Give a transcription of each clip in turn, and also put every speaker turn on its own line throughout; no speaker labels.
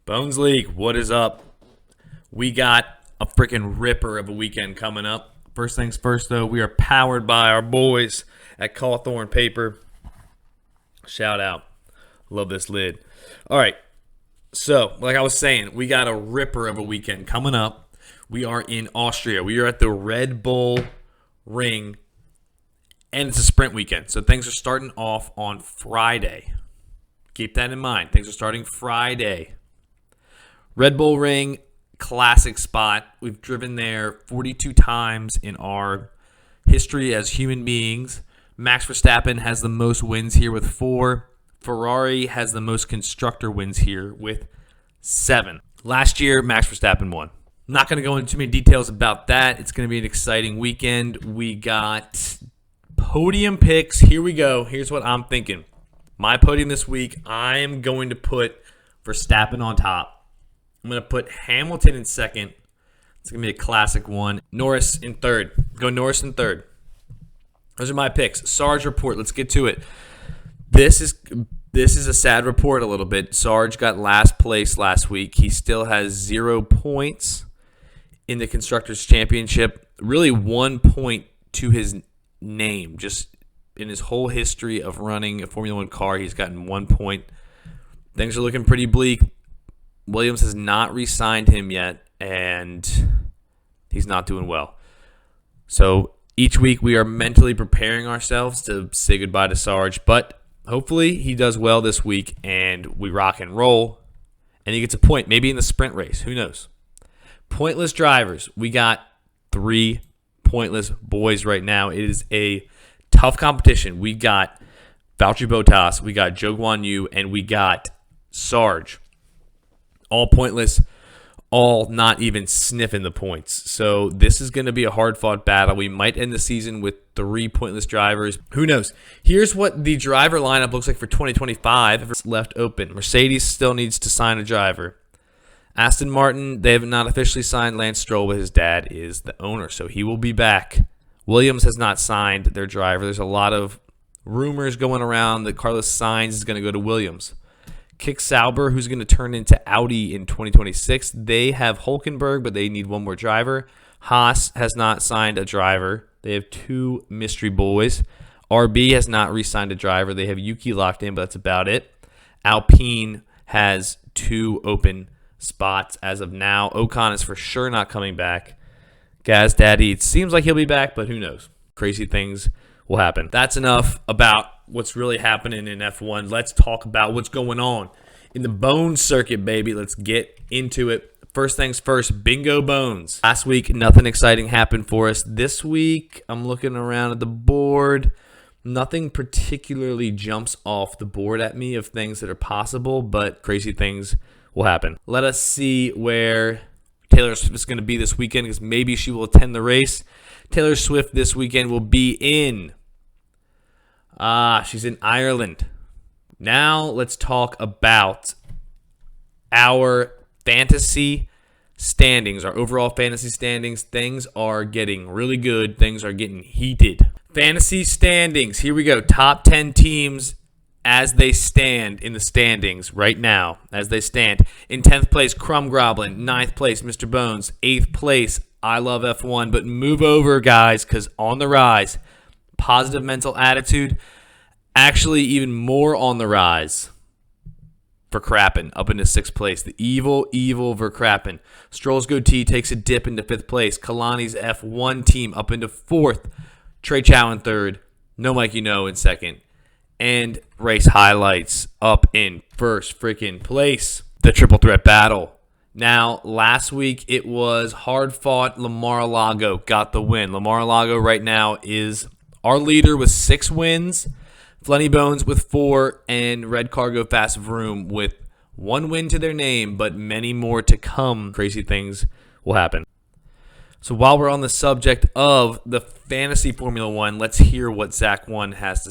Bones League, what is up? We got a freaking ripper of a weekend coming up. First things first, though, we are powered by our boys at Cawthorn Paper. Shout out. Love this lid. All right. So, like I was saying, we got a ripper of a weekend coming up. We are in Austria. We are at the Red Bull Ring, and it's a sprint weekend. So things are starting off on Friday. Keep that in mind. Things are starting Friday. Red Bull Ring, classic spot. We've driven there 42 times in our history as human beings. Max Verstappen has the most wins here with 4. Ferrari has the most constructor wins here with 7. Last year, Max Verstappen won. Not going to go into too many details about that. It's going to be an exciting weekend. We got podium picks. Here we go. Here's what I'm thinking. My podium this week, I am going to put Verstappen on top. I'm going to put Hamilton in second. It's going to be a classic one. Norris in third. Go Norris in third. Those are my picks. Sarge report. Let's get to it. This is a sad report a little bit. Sarge got last place last week. He still has 0 points in the Constructors' Championship. Really 1 point to his name. Just in his whole history of running a Formula One car, he's gotten 1 point. Things are looking pretty bleak. Williams has not re-signed him yet, and he's not doing well. So each week we are mentally preparing ourselves to say goodbye to Sarge, but hopefully he does well this week and we rock and roll, and he gets a point, maybe in the sprint race. Who knows? Pointless drivers. We got 3 pointless boys right now. It is a tough competition. We got Valtteri Bottas, we got Zhou Guanyu, and we got Sarge. All pointless, all not even sniffing the points. So this is going to be a hard-fought battle. We might end the season with 3 pointless drivers. Who knows? Here's what the driver lineup looks like for 2025. It's left open. Mercedes still needs to sign a driver. Aston Martin, they have not officially signed Lance Stroll, but his dad is the owner, so he will be back. Williams has not signed their driver. There's a lot of rumors going around that Carlos Sainz is going to go to Williams. Kick Sauber, who's going to turn into Audi in 2026. They have Hulkenberg, but they need one more driver. Haas has not signed a driver. They have 2 mystery boys. RB has not re-signed a driver. They have Yuki locked in, but that's about it. Alpine has 2 open spots as of now. Ocon is for sure not coming back. Gaz Daddy, it seems like he'll be back, but who knows? Crazy things will happen. That's enough about what's really happening in F1. Let's talk about what's going on in the Bones circuit, baby. Let's get into it. First things first, bingo bones. Last week, nothing exciting happened for us. This week, I'm looking around at the board. Nothing particularly jumps off the board at me of things that are possible, but crazy things will happen. Let us see where Taylor Swift is going to be this weekend, because maybe she will attend the race. Taylor Swift this weekend will be in she's in Ireland. Now let's talk about our fantasy standings, our overall fantasy standings. Things are getting really good. Things are getting heated. Fantasy standings. Here we go. Top 10 teams as they stand in the standings right now. As they stand. In 10th place, Crumb Groblin. 9th place, Mr. Bones. 8th place, I Love F1. But move over, guys, because on the rise, positive mental attitude, actually even more on the rise. Verkrappen up into 6th place. The evil Verkrappen. Stroll's goatee takes a dip into 5th place. Kalani's F1 team up into 4th. Trey Chow in 3rd. No Mikey No in 2nd. And race highlights up in 1st freaking place. The triple threat battle. Now, last week it was hard-fought. Lamar-a-Lago got the win. Lamar-a-Lago right now is our leader with 6 wins. Flenny Bones with 4, and Red Cargo Fast Vroom with 1 win to their name, but many more to come. Crazy things will happen. So while we're on the subject of the fantasy Formula One, let's hear what Zach F1 has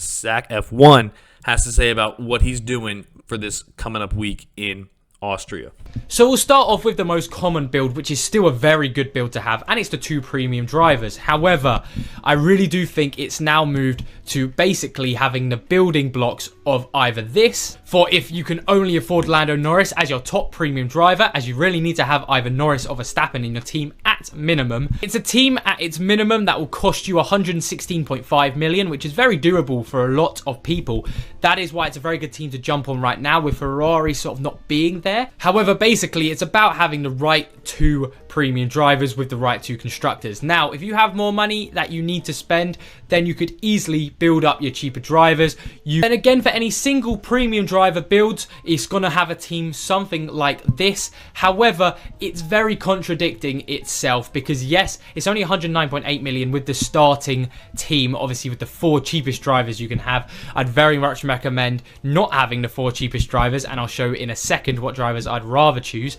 to say about what he's doing for this coming up week in Austria.
So we'll start off with the most common build, which is still a very good build to have, and it's the 2 premium drivers. However, I really do think it's now moved to basically having the building blocks of either this, for if you can only afford Lando Norris as your top premium driver, as you really need to have either Norris or Verstappen in your team at minimum. It's a team at its minimum that will cost you 116.5 million, which is very doable for a lot of people. That is why it's a very good team to jump on right now, with Ferrari sort of not being there. However, basically, it's about having the right 2 premium drivers with the right 2 constructors. Now, if you have more money that you need to spend, then you could easily build up your cheaper drivers. Then again, for any single premium driver builds, it's going to have a team something like this. However, it's very contradicting itself, because yes, it's only 109.8 million with the starting team, obviously with the 4 cheapest drivers you can have. I'd very much recommend not having the 4 cheapest drivers, and I'll show in a second what drivers I'd rather choose.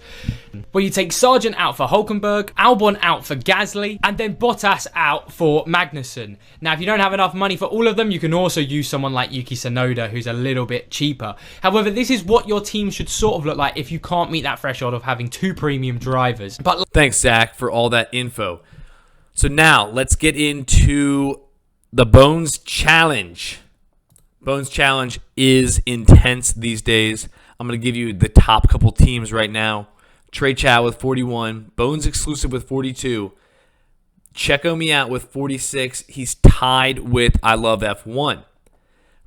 Where you take Sargent out for Hulkenberg, Albon out for Gasly, and then Bottas out for Magnussen. Now, if you don't have enough money for all of them, you can also use someone like Yuki Tsunoda, who's a little bit cheaper. However, this is what your team should sort of look like if you can't meet that threshold of having 2 premium drivers. But
thanks, Zach, for all that info. So now, let's get into the Bones Challenge. Bones Challenge is intense these days. I'm going to give you the top couple teams right now. Trey Chow with 41. Bones Exclusive with 42. Checo Me Out with 46. He's tied with I Love F1.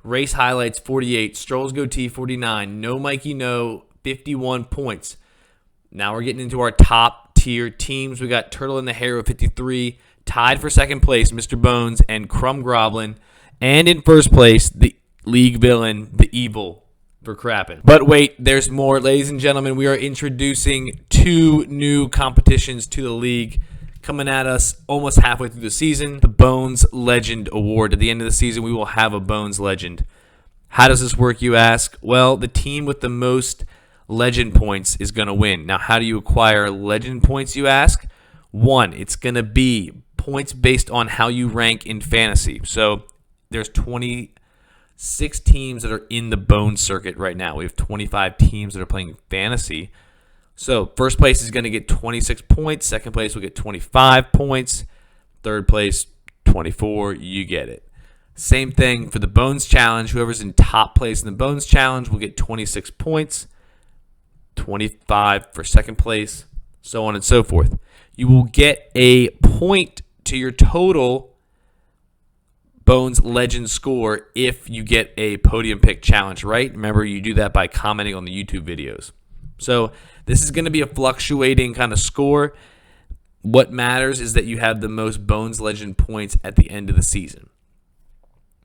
Race Highlights 48. Stroll's Goatee 49. No Mikey No 51 points. Now we're getting into our top tier teams. We got Turtle in the Hair with 53. Tied for second place, Mr. Bones and Crumb Groblin. And in first place, the league villain, the Evil, for crapping. But wait, there's more. Ladies and gentlemen, we are introducing 2 new competitions to the league coming at us almost halfway through the season. The Bones Legend Award. At the end of the season, we will have a Bones Legend. How does this work, you ask? Well, the team with the most legend points is going to win. Now, how do you acquire legend points, you ask? 1, it's going to be points based on how you rank in fantasy. So there's 26 teams that are in the Bones circuit right now. We have 25 teams that are playing fantasy. So first place is going to get 26 points. Second place will get 25 points. Third place, 24. You get it. Same thing for the Bones Challenge. Whoever's in top place in the Bones Challenge will get 26 points. 25 for second place, so on and so forth. You will get a point to your total Bones Legend score if you get a podium pick challenge, right? Remember, you do that by commenting on the YouTube videos. So this is going to be a fluctuating kind of score. What matters is that you have the most Bones Legend points at the end of the season.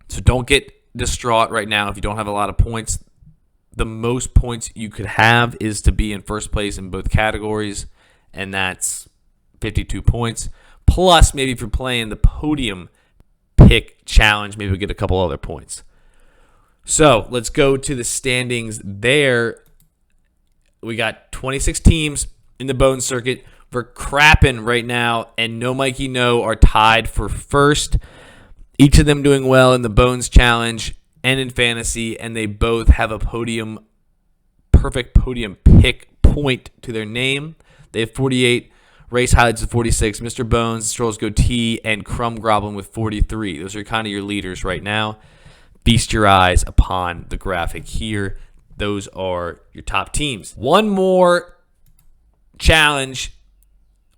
So don't get distraught right now if you don't have a lot of points. The most points you could have is to be in first place in both categories, and that's 52 points. Plus, maybe if you're playing the podium pick challenge, maybe we'll get a couple other points. So let's go to the standings there. We got 26 teams in the Bone Circuit. For crapping right now, and No Mikey No are tied for first. Each of them doing well in the Bones Challenge and in fantasy, and they both have a perfect podium pick point to their name. They have 48. Race Highlights with 46. Mr. Bones, Stroll's Goatee, and Crumb Groblin with 43. Those are kind of your leaders right now. Feast your eyes upon the graphic here. Those are your top teams. One more challenge.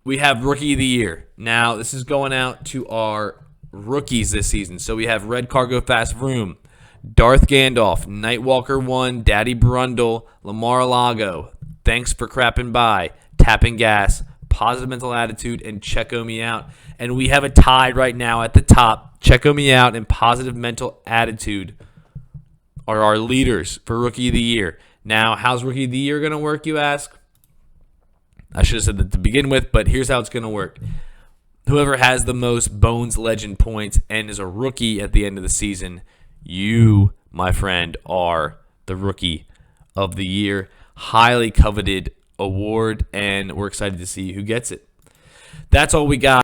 We have Rookie of the Year. Now, this is going out to our rookies this season. So we have Red Cargo Fast Vroom, Darth Gandalf, Nightwalker 1, Daddy Brundle, Lamar Lago, Thanks for Crapping By, Tapping Gas, Positive Mental Attitude, and Checo Me Out. And we have a tie right now at the top. Checo Me Out and Positive Mental Attitude are our leaders for Rookie of the Year. Now, how's Rookie of the Year going to work, you ask? I should have said that to begin with, but here's how it's going to work. Whoever has the most Bones Legend points and is a rookie at the end of the season, you, my friend, are the Rookie of the Year. Highly coveted award, and we're excited to see who gets it. That's all we got.